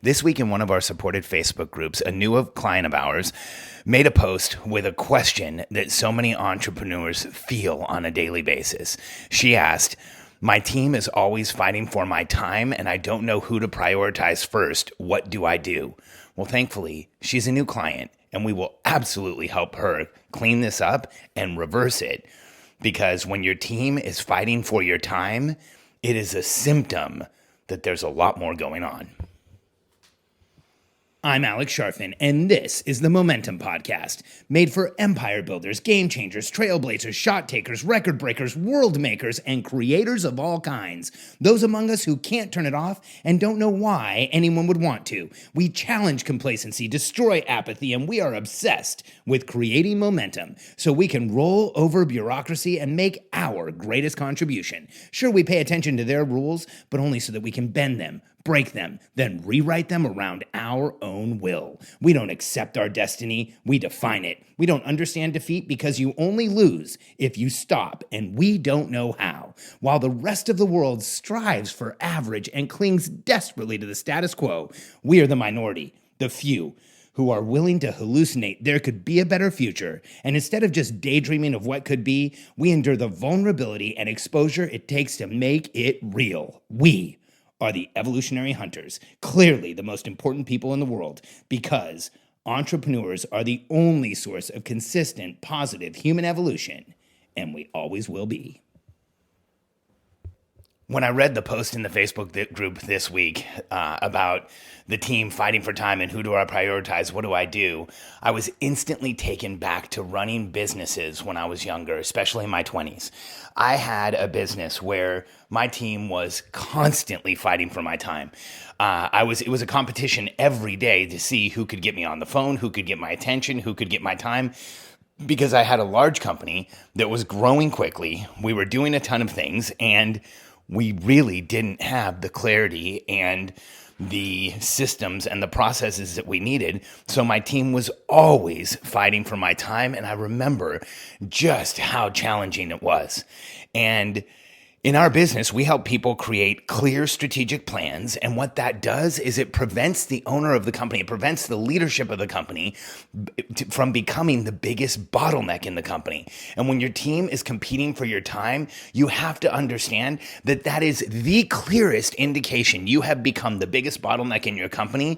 This week in one of our supported Facebook groups, a new client of ours made a post with a question that so many entrepreneurs feel on a daily basis. She asked, "My team is always fighting for my time and I don't know who to prioritize first. What do I do?" Well, thankfully, she's a new client and we will absolutely help her clean this up and reverse it. Because when your team is fighting for your time, it is a symptom that there's a lot more going on. I'm Alex Sharfin, and this is the Momentum Podcast, made for empire builders, game changers, trailblazers, shot takers, record breakers, world makers, and creators of all kinds. Those among us who can't turn it off and don't know why anyone would want to. We challenge complacency, destroy apathy, and we are obsessed with creating momentum so we can roll over bureaucracy and make our greatest contribution. Sure, we pay attention to their rules, but only so that we can bend them, break them, then rewrite them around our own will. We don't accept our destiny, we define it. We don't understand defeat because you only lose if you stop, and we don't know how. While the rest of the world strives for average and clings desperately to the status quo, we are the minority, the few, who are willing to hallucinate there could be a better future. And instead of just daydreaming of what could be, we endure the vulnerability and exposure it takes to make it real. We are the evolutionary hunters, clearly the most important people in the world, because entrepreneurs are the only source of consistent, positive human evolution, and we always will be. When I read the post in the Facebook group this week about the team fighting for time and who do I prioritize, what do I do, I was instantly taken back to running businesses when I was younger, especially in my 20s. I had a business where my team was constantly fighting for my time. It was a competition every day to see who could get me on the phone, who could get my attention, who could get my time. Because I had a large company that was growing quickly, we were doing a ton of things, and we really didn't have the clarity and the systems and the processes that we needed. So my team was always fighting for my time. And I remember just how challenging it was. And in our business, we help people create clear strategic plans. And what that does is it prevents the owner of the company, it prevents the leadership of the company from becoming the biggest bottleneck in the company. And when your team is competing for your time, you have to understand that that is the clearest indication you have become the biggest bottleneck in your company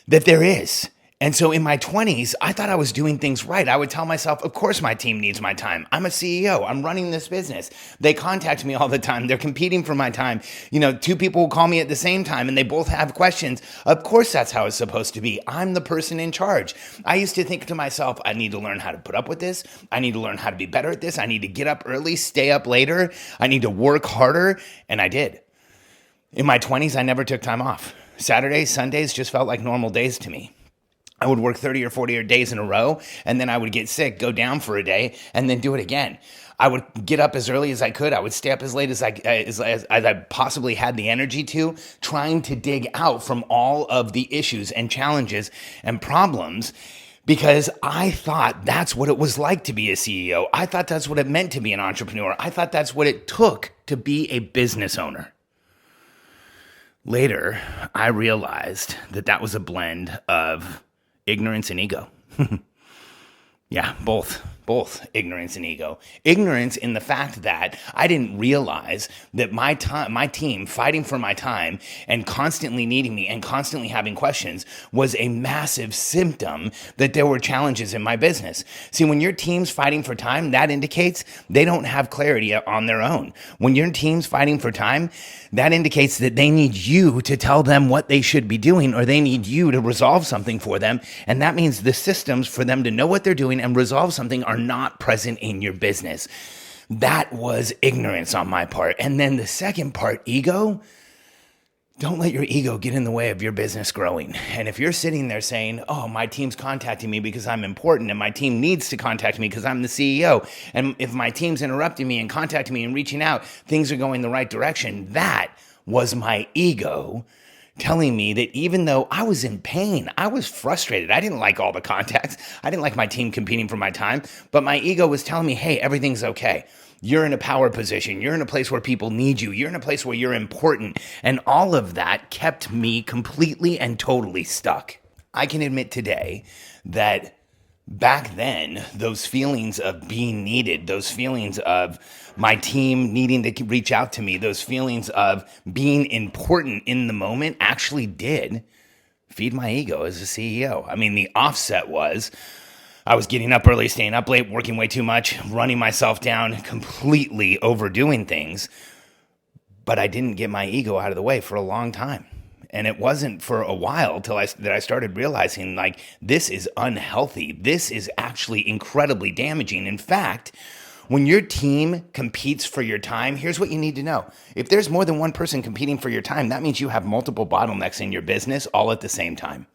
that there is. And so in my 20s, I thought I was doing things right. I would tell myself, of course my team needs my time. I'm a CEO. I'm running this business. They contact me all the time. They're competing for my time. You know, two people will call me at the same time and they both have questions. Of course that's how it's supposed to be. I'm the person in charge. I used to think to myself, I need to learn how to put up with this. I need to learn how to be better at this. I need to get up early, stay up later. I need to work harder. And I did. In my 20s, I never took time off. Saturdays, Sundays just felt like normal days to me. I would work 30 or 40 days in a row, and then I would get sick, go down for a day, and then do it again. I would get up as early as I could. I would stay up as late as I possibly had the energy to, trying to dig out from all of the issues and challenges and problems, because I thought that's what it was like to be a CEO. I thought that's what it meant to be an entrepreneur. I thought that's what it took to be a business owner. Later, I realized that that was a blend of ignorance and ego. Yeah, both ignorance and ego. Ignorance in the fact that I didn't realize that my team fighting for my time and constantly needing me and constantly having questions was a massive symptom that there were challenges in my business. See, when your team's fighting for time, that indicates they don't have clarity on their own. When your team's fighting for time, that indicates that they need you to tell them what they should be doing, or they need you to resolve something for them. And that means the systems for them to know what they're doing and resolve something are not present in your business. That was ignorance on my part. And then the second part, ego. Don't let your ego get in the way of your business growing. And if you're sitting there saying, oh, my team's contacting me because I'm important and my team needs to contact me because I'm the CEO. And if my team's interrupting me and contacting me and reaching out, things are going the right direction. That was my ego telling me that even though I was in pain, I was frustrated. I didn't like all the contacts. I didn't like my team competing for my time, but my ego was telling me, hey, everything's okay. You're in a power position. You're in a place where people need you. You're in a place where you're important. And all of that kept me completely and totally stuck. I can admit today that back then, those feelings of being needed, those feelings of my team needing to reach out to me, those feelings of being important in the moment actually did feed my ego as a CEO. I mean, the offset was I was getting up early, staying up late, working way too much, running myself down, completely overdoing things. But I didn't get my ego out of the way for a long time. And it wasn't for a while that I started realizing, like, this is unhealthy. This is actually incredibly damaging. In fact, when your team competes for your time, here's what you need to know. If there's more than one person competing for your time, that means you have multiple bottlenecks in your business all at the same time.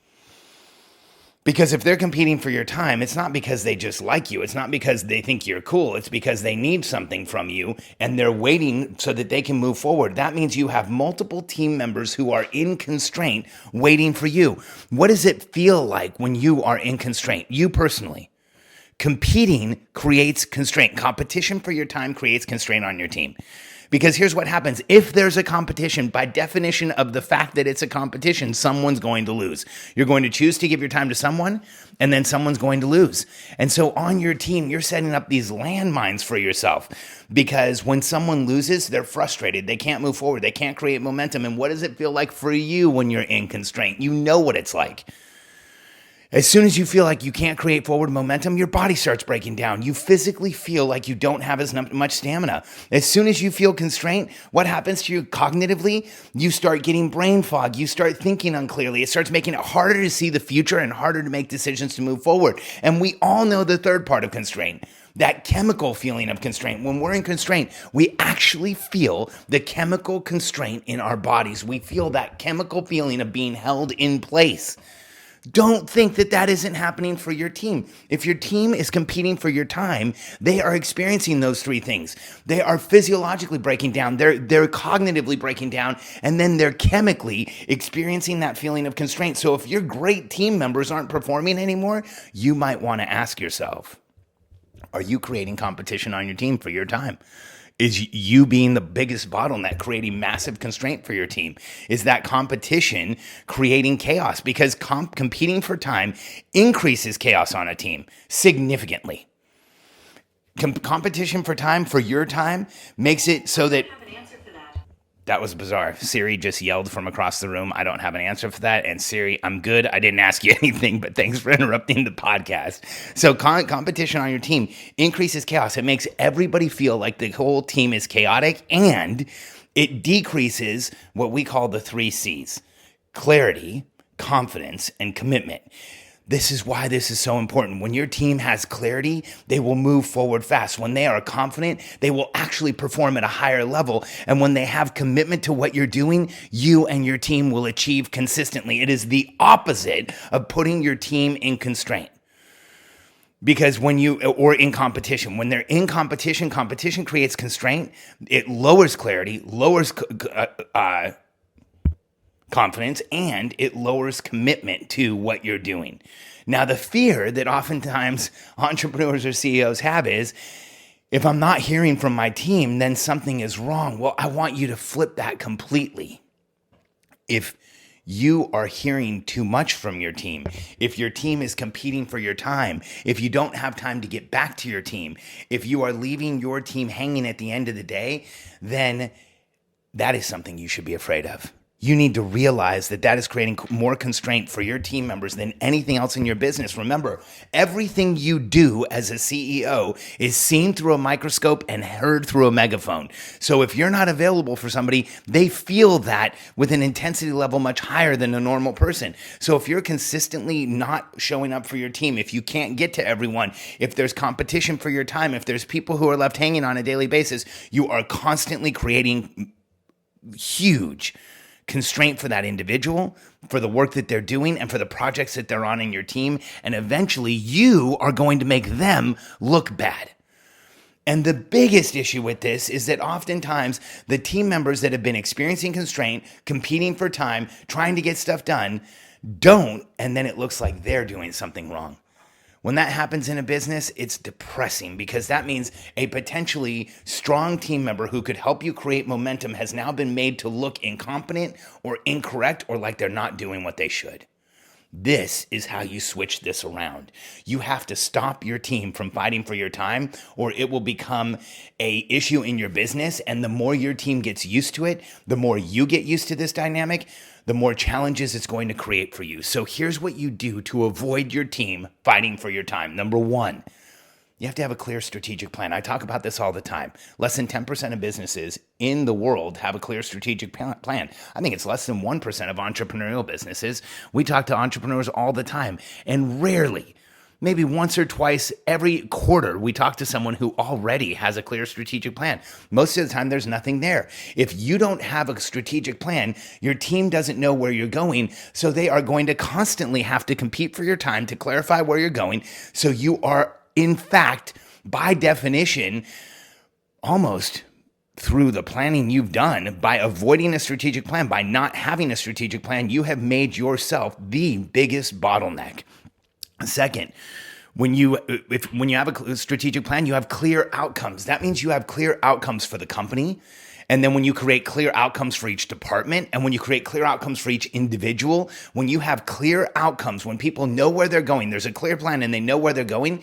Because if they're competing for your time, it's not because they just like you. It's not because they think you're cool. It's because they need something from you and they're waiting so that they can move forward. That means you have multiple team members who are in constraint waiting for you. What does it feel like when you are in constraint? You personally. Competing creates constraint. Competition for your time creates constraint on your team. Because here's what happens. If there's a competition, by definition of the fact that it's a competition, someone's going to lose. You're going to choose to give your time to someone, and then someone's going to lose. And so on your team, you're setting up these landmines for yourself. Because when someone loses, they're frustrated. They can't move forward. They can't create momentum. And what does it feel like for you when you're in constraint? You know what it's like. As soon as you feel like you can't create forward momentum, your body starts breaking down. You physically feel like you don't have as much stamina. As soon as you feel constraint, what happens to you cognitively? You start getting brain fog. You start thinking unclearly. It starts making it harder to see the future and harder to make decisions to move forward. And we all know the third part of constraint, that chemical feeling of constraint. When we're in constraint, we actually feel the chemical constraint in our bodies. We feel that chemical feeling of being held in place. Don't think that that isn't happening for your team. If your team is competing for your time, they are experiencing those three things. They are physiologically breaking down, they're cognitively breaking down, and then they're chemically experiencing that feeling of constraint. So if your great team members aren't performing anymore, you might want to ask yourself, are you creating competition on your team for your time? Is you being the biggest bottleneck creating massive constraint for your team? Is that competition creating chaos? Because competing for time increases chaos on a team significantly. Competition for time, for your time, makes it so that... That was bizarre. Siri just yelled from across the room, I don't have an answer for that. And Siri, I'm good. I didn't ask you anything, but thanks for interrupting the podcast. So competition on your team increases chaos. It makes everybody feel like the whole team is chaotic, and it decreases what we call the 3 C's: clarity, confidence, and commitment. This is why this is so important. When your team has clarity, they will move forward fast. When they are confident, they will actually perform at a higher level. And when they have commitment to what you're doing, you and your team will achieve consistently. It is the opposite of putting your team in constraint. Because when in competition, when they're in competition, competition creates constraint. It lowers clarity, lowers confidence, and it lowers commitment to what you're doing. Now, the fear that oftentimes entrepreneurs or CEOs have is, if I'm not hearing from my team, then something is wrong. Well, I want you to flip that completely. If you are hearing too much from your team, if your team is competing for your time, if you don't have time to get back to your team, if you are leaving your team hanging at the end of the day, then that is something you should be afraid of. You need to realize that that is creating more constraint for your team members than anything else in your business. Remember, everything you do as a CEO is seen through a microscope and heard through a megaphone. So if you're not available for somebody, they feel that with an intensity level much higher than a normal person. So if you're consistently not showing up for your team, if you can't get to everyone, if there's competition for your time, if there's people who are left hanging on a daily basis, you are constantly creating huge constraint for that individual, for the work that they're doing, and for the projects that they're on in your team. And eventually you are going to make them look bad. And the biggest issue with this is that oftentimes the team members that have been experiencing constraint, competing for time, trying to get stuff done, don't, and then it looks like they're doing something wrong. When that happens in a business, it's depressing because that means a potentially strong team member who could help you create momentum has now been made to look incompetent or incorrect or like they're not doing what they should. This is how you switch this around. You have to stop your team from fighting for your time or it will become an issue in your business. And the more your team gets used to it, the more you get used to this dynamic, the more challenges it's going to create for you. So here's what you do to avoid your team fighting for your time. Number one, you have to have a clear strategic plan. I talk about this all the time. Less than 10% of businesses in the world have a clear strategic plan. I think it's less than 1% of entrepreneurial businesses. We talk to entrepreneurs all the time, and rarely, maybe once or twice every quarter, we talk to someone who already has a clear strategic plan. Most of the time, there's nothing there. If you don't have a strategic plan, your team doesn't know where you're going, so they are going to constantly have to compete for your time to clarify where you're going. So you are, in fact, by definition, almost through the planning you've done, by avoiding a strategic plan, by not having a strategic plan, you have made yourself the biggest bottleneck. Second, when you have a strategic plan, you have clear outcomes. That means you have clear outcomes for the company. And then when you create clear outcomes for each department, and when you create clear outcomes for each individual, when you have clear outcomes, when people know where they're going, there's a clear plan and they know where they're going,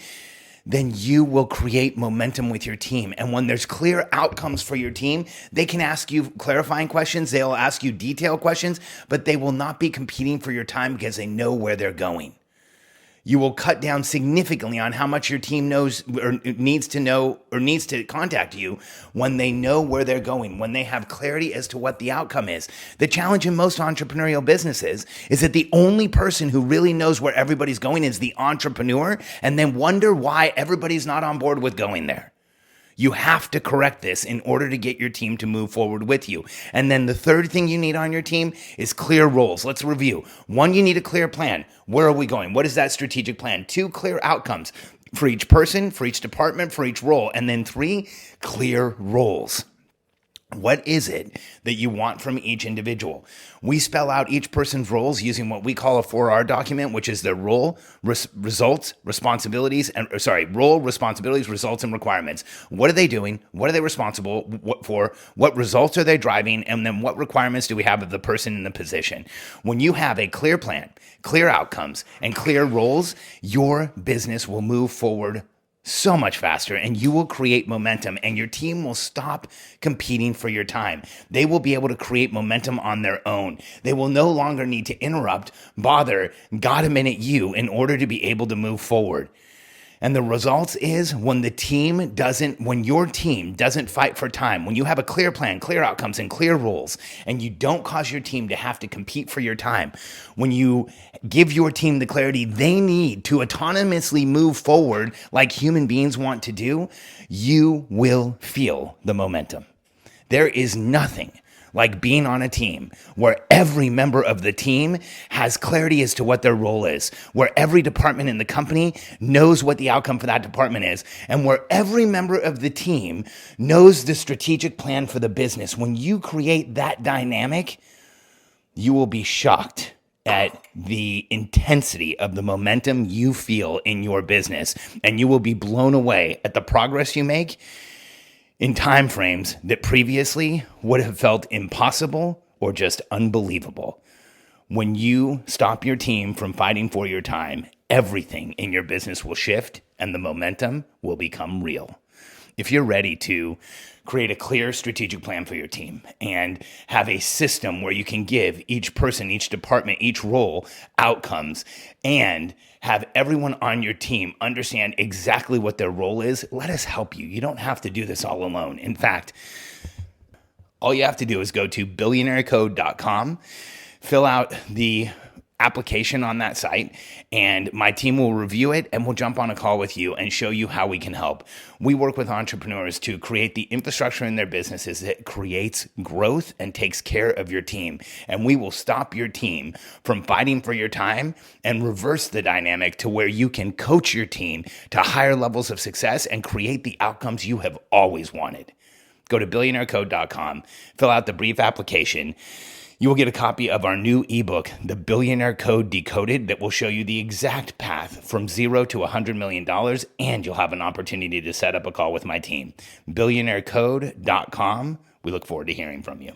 then you will create momentum with your team. And when there's clear outcomes for your team, they can ask you clarifying questions, they'll ask you detailed questions, but they will not be competing for your time because they know where they're going. You will cut down significantly on how much your team knows or needs to know or needs to contact you when they know where they're going, when they have clarity as to what the outcome is. The challenge in most entrepreneurial businesses is that the only person who really knows where everybody's going is the entrepreneur, and then wonder why everybody's not on board with going there. You have to correct this in order to get your team to move forward with you. And then the third thing you need on your team is clear roles. Let's review. 1, you need a clear plan. Where are we going? What is that strategic plan? 2, clear outcomes for each person, for each department, for each role. And then 3, clear roles. What is it that you want from each individual? We spell out each person's roles using what we call a 4R document, which is their role, results, responsibilities, role, responsibilities, results, and requirements. What are they doing? What are they responsible for? What results are they driving? And then what requirements do we have of the person in the position? When you have a clear plan, clear outcomes, and clear roles, your business will move forward so much faster, and you will create momentum, and your team will stop competing for your time. They will be able to create momentum on their own. They will no longer need to interrupt, bother, got a minute you in order to be able to move forward. And the results is when your team doesn't fight for time, when you have a clear plan, clear outcomes, and clear roles, and you don't cause your team to have to compete for your time, when you give your team the clarity they need to autonomously move forward like human beings want to do, you will feel the momentum. There is nothing like being on a team where every member of the team has clarity as to what their role is, where every department in the company knows what the outcome for that department is, and where every member of the team knows the strategic plan for the business. When you create that dynamic, you will be shocked at the intensity of the momentum you feel in your business, and you will be blown away at the progress you make in time frames that previously would have felt impossible or just unbelievable. When you stop your team from fighting for your time, everything in your business will shift and the momentum will become real. If you're ready to create a clear strategic plan for your team and have a system where you can give each person, each department, each role outcomes, and have everyone on your team understand exactly what their role is, let us help you. You don't have to do this all alone. In fact, all you have to do is go to billionairecode.com, fill out the application on that site, and my team will review it and we'll jump on a call with you and show you how we can help. We work with entrepreneurs to create the infrastructure in their businesses that creates growth and takes care of your team. And we will stop your team from fighting for your time and reverse the dynamic to where you can coach your team to higher levels of success and create the outcomes you have always wanted. Go to billionairecode.com, fill out the brief application. You will get a copy of our new ebook, The Billionaire Code Decoded, that will show you the exact path from $0 to $100 million, and you'll have an opportunity to set up a call with my team. BillionaireCode.com. We look forward to hearing from you.